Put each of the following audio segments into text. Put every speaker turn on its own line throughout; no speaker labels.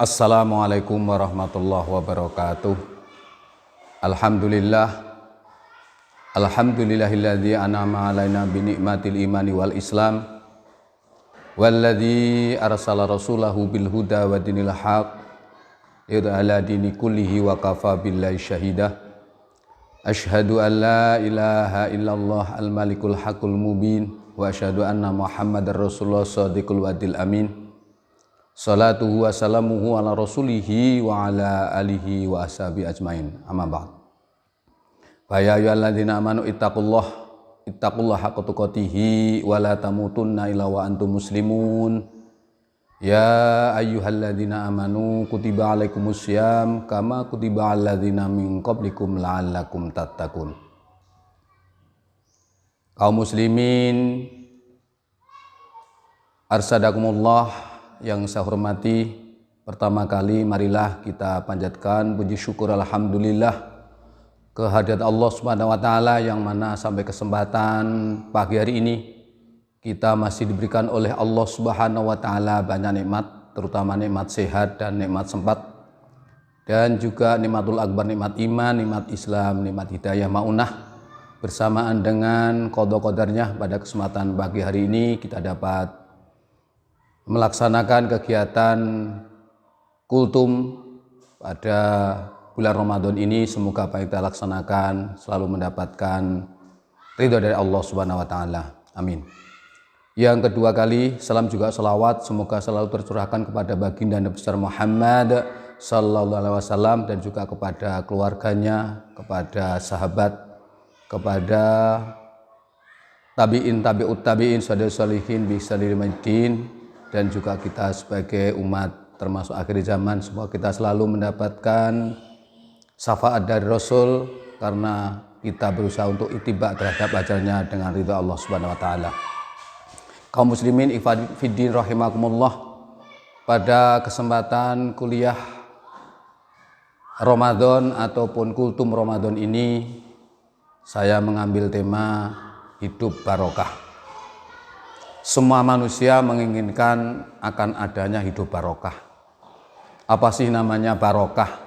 Assalamualaikum warahmatullahi wabarakatuh. Alhamdulillah. Alhamdulillahilladzi an'ama alaina bi ni'matil imani wal islam. Walladzi arsala rasulahu bil huda wa dinil haq ala dini kullihi wa kafa billahi syahida. Asyhadu an la ilaha illallah al malikul haqqul mubin wa asyhadu anna muhammadar rasulullah shadiqul wadil amin. Salatuhu wa salamuhu ala rasulihi wa ala alihi wa ashabi ajmain. Amma ba'd. Ya ayyuhalladzina amanu ittaqullaha haqqa tuqatih wa la tamutunna illa wa antum muslimun. Ya ayyuhalladzina amanu kutiba alaikumus syiyam kama kutiba alal ladzina min qablikum la'allakum tattaqun. Kaum muslimin arsadakumullah yang saya hormati, pertama kali marilah kita panjatkan puji syukur alhamdulillah kehadirat Allah Subhanahu wa taala yang mana sampai kesempatan pagi hari ini kita masih diberikan oleh Allah Subhanahu wa taala banyak nikmat, terutama nikmat sehat dan nikmat sempat, dan juga nikmatul akbar, nikmat iman, nikmat Islam, nikmat hidayah maunah. Bersamaan dengan qada qadarnya pada kesempatan pagi hari ini kita dapat melaksanakan kegiatan kultum pada bulan Ramadan ini. Semoga apa yang kita laksanakan selalu mendapatkan ridha dari Allah Subhanahu wa taala. Amin. Yang kedua kali, salam juga salawat semoga selalu tercurahkan kepada baginda Nabi besar Muhammad sallallahu alaihi wasallam dan juga kepada keluarganya, kepada sahabat, kepada tabi'in, tabi'ut tabi'in, sholihin bi salilimaddin, dan juga kita sebagai umat termasuk akhir zaman. Semoga kita selalu mendapatkan syafaat dari Rasul karena kita berusaha untuk ittiba terhadap ajarannya dengan ridha Allah Subhanahu wa taala. Kaum muslimin ikhwanifiddin rahimakumullah, pada kesempatan kuliah Ramadan ataupun kultum Ramadan ini saya mengambil tema hidup barokah. Semua manusia menginginkan akan adanya hidup barokah. Apa sih namanya barokah?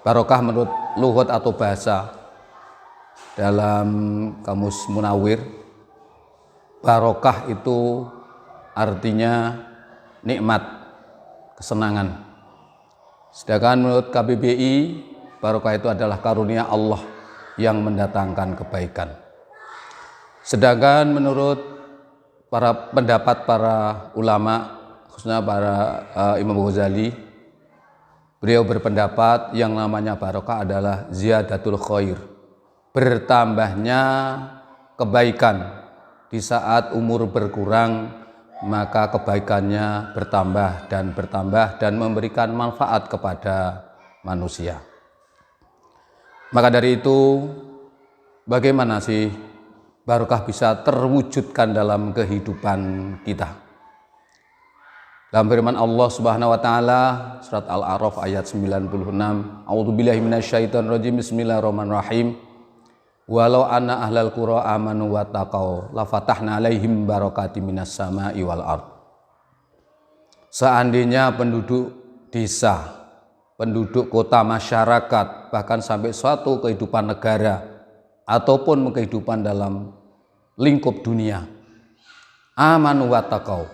Barokah menurut lughat atau bahasa dalam kamus Munawwir, barokah itu artinya nikmat, kesenangan. Sedangkan menurut KBBI, barokah itu adalah karunia Allah yang mendatangkan kebaikan. Sedangkan menurut pendapat para ulama, khususnya para Imam Ghazali, beliau berpendapat yang namanya barokah adalah ziyadatul khair, bertambahnya kebaikan. Di saat umur berkurang, maka kebaikannya bertambah dan memberikan manfaat kepada manusia. Maka dari itu, bagaimana sih barokah bisa terwujudkan dalam kehidupan kita? Dalam firman Allah Subhanahu wa taala surat Al-A'raf ayat 96, A'udzubillahi minasyaitonirrajim, bismillahirrahmanirrahim. Walau anna ahlal qura amanu wattaqau lafatahna alaihim barakatim minas sama'i wal ard. Seandainya penduduk desa, penduduk kota, masyarakat, bahkan sampai suatu kehidupan negara ataupun kehidupan dalam lingkup dunia, amanu wattaqau,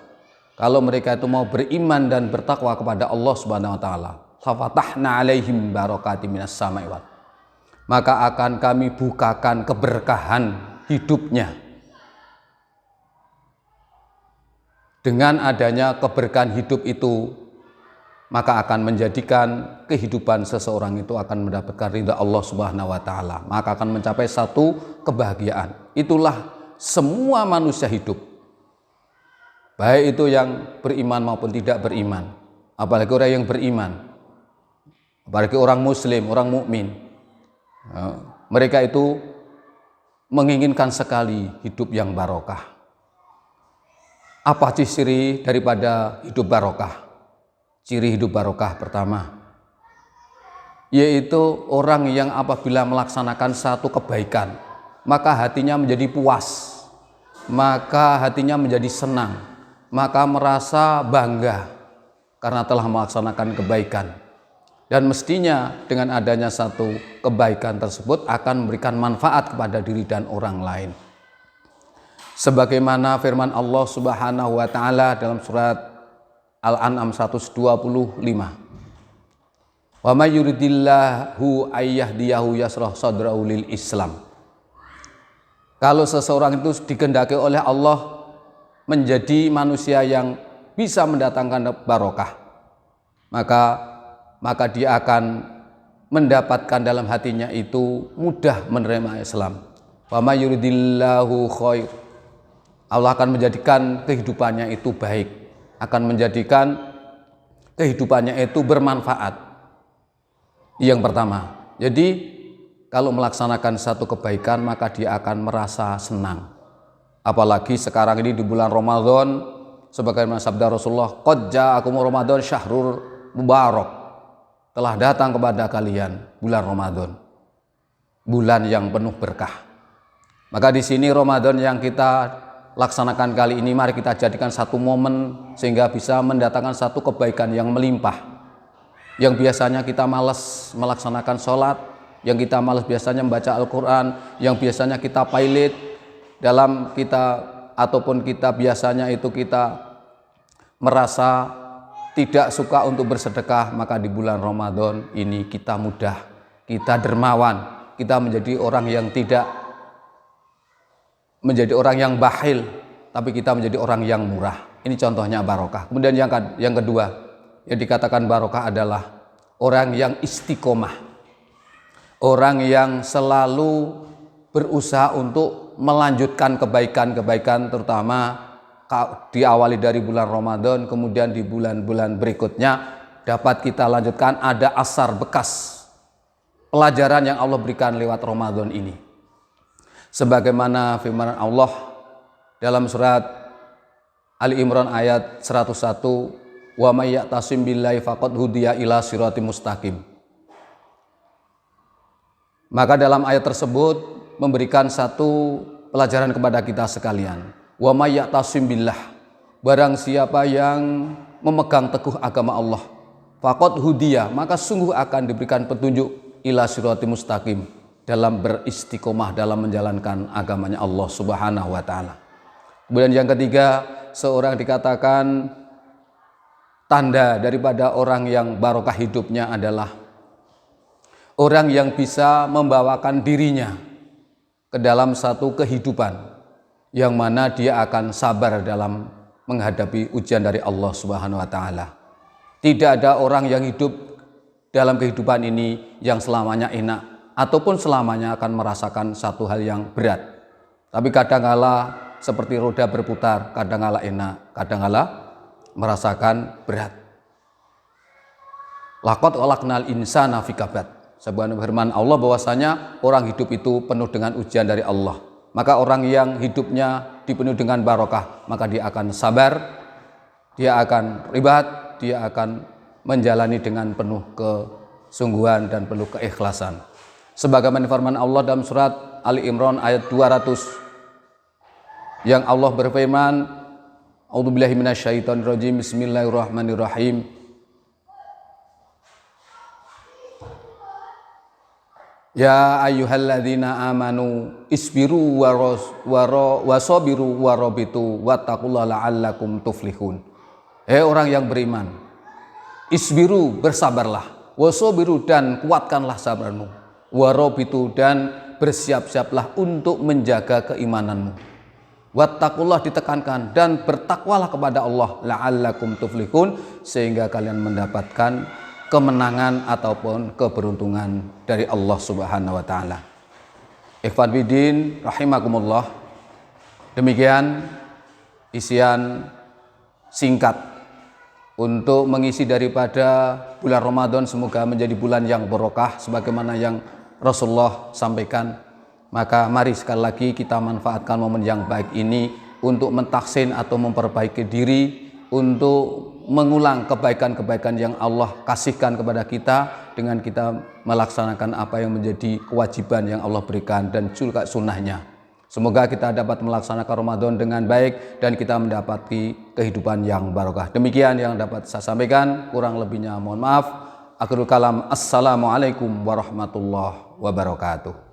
kalau mereka itu mau beriman dan bertakwa kepada Allah Subhanahu wa taala, fafatahna alaihim barakatim minas sama'i wal ard, maka akan kami bukakan keberkahan hidupnya. Dengan adanya keberkahan hidup itu, maka akan menjadikan kehidupan seseorang itu akan mendapatkan ridha Allah Subhanahu wa taala, maka akan mencapai satu kebahagiaan. Itulah semua manusia hidup, baik itu yang beriman maupun tidak beriman, apalagi orang yang beriman, apalagi orang muslim, orang mukmin. Mereka itu menginginkan sekali hidup yang barokah. Apa ciri daripada hidup barokah? Ciri hidup barokah pertama, yaitu orang yang apabila melaksanakan satu kebaikan, maka hatinya menjadi puas, maka hatinya menjadi senang, maka merasa bangga karena telah melaksanakan kebaikan. Dan mestinya dengan adanya satu kebaikan tersebut akan memberikan manfaat kepada diri dan orang lain. Sebagaimana firman Allah Subhanahu wa taala dalam surat Al-An'am 125. Wa may yuridillahu ayyahdiyahu yashrah sadrahu lil Islam. Kalau seseorang itu dikehendaki oleh Allah menjadi manusia yang bisa mendatangkan barokah, maka dia akan mendapatkan dalam hatinya itu mudah menerima Islam. Wa may yuridillahu khair. Allah akan menjadikan kehidupannya itu baik, akan menjadikan kehidupannya itu bermanfaat. Yang pertama, jadi kalau melaksanakan satu kebaikan maka dia akan merasa senang. Apalagi sekarang ini di bulan Ramadan, sebagaimana sabda Rasulullah, qad ja'akum Ramadan syahrul mubarak. Telah datang kepada kalian bulan Ramadan, bulan yang penuh berkah. Maka di sini Ramadan yang kita laksanakan kali ini, mari kita jadikan satu momen sehingga bisa mendatangkan satu kebaikan yang melimpah. Yang biasanya kita malas melaksanakan sholat, yang kita malas biasanya membaca Al-Quran, yang biasanya kita pailit dalam kita, ataupun kita biasanya itu kita merasa tidak suka untuk bersedekah, maka di bulan Ramadan ini kita mudah, kita dermawan, kita menjadi orang yang tidak menjadi orang yang bakhil, tapi kita menjadi orang yang murah. Ini contohnya barokah. Kemudian yang kedua, yang dikatakan barokah adalah orang yang istiqomah, orang yang selalu berusaha untuk melanjutkan kebaikan-kebaikan, terutama diawali dari bulan Ramadan, kemudian di bulan-bulan berikutnya dapat kita lanjutkan, ada asar bekas pelajaran yang Allah berikan lewat Ramadan ini. Sebagaimana firman Allah dalam surat Ali Imran ayat 101, wa may ya'tasim billahi faqad hudiya ila siratim mustaqim. Maka dalam ayat tersebut memberikan satu pelajaran kepada kita sekalian. Wa may ya'tasim billah, barang siapa yang memegang teguh agama Allah, faqad hudiya, maka sungguh akan diberikan petunjuk ila siratim mustaqim, dalam beristiqomah dalam menjalankan agamanya Allah Subhanahu wa taala. Kemudian yang ketiga, seorang dikatakan tanda daripada orang yang barokah hidupnya adalah orang yang bisa membawakan dirinya ke dalam satu kehidupan yang mana dia akan sabar dalam menghadapi ujian dari Allah Subhanahu wa taala. Tidak ada orang yang hidup dalam kehidupan ini yang selamanya enak ataupun selamanya akan merasakan satu hal yang berat. Tapi kadangkala seperti roda berputar, kadangkala enak, kadangkala merasakan berat. Laqad khalaqnal insana fi kabad. Sebuah firman Allah bahwasanya orang hidup itu penuh dengan ujian dari Allah. Maka orang yang hidupnya dipenuhi dengan barokah, maka dia akan sabar, dia akan ribat, dia akan menjalani dengan penuh kesungguhan dan penuh keikhlasan. Sebagaimana firman Allah dalam surat Ali Imran ayat 200 yang Allah berfirman, A'udzubillahi minasyaitonirrajim, bismillahirrahmanirrahim. Ya ayyuhalladzina amanu isbiru wasabiru warabitu wattaqullaha la'allakum tuflihun. Hei orang yang beriman, isbiru, bersabarlah, wasabiru, dan kuatkanlah sabarmu, warabitu, dan bersiap-siaplah untuk menjaga keimananmu, wattaqullah, ditekankan, dan bertakwalah kepada Allah, la'allakum tuflihun, sehingga kalian mendapatkan kemenangan ataupun keberuntungan dari Allah Subhanahu wa taala. Ikhwan fillah rahimakumullah. Demikian isian singkat untuk mengisi daripada bulan Ramadan, semoga menjadi bulan yang barokah sebagaimana yang Rasulullah sampaikan. Maka mari sekali lagi kita manfaatkan momen yang baik ini untuk mentahsin atau memperbaiki diri, untuk mengulang kebaikan-kebaikan yang Allah kasihkan kepada kita dengan kita melaksanakan apa yang menjadi kewajiban yang Allah berikan dan juga sunnahnya. Semoga kita dapat melaksanakan Ramadan dengan baik dan kita mendapati kehidupan yang barokah. Demikian yang dapat saya sampaikan, kurang lebihnya mohon maaf. Akhirul kalam, assalamualaikum warahmatullahi wabarakatuh.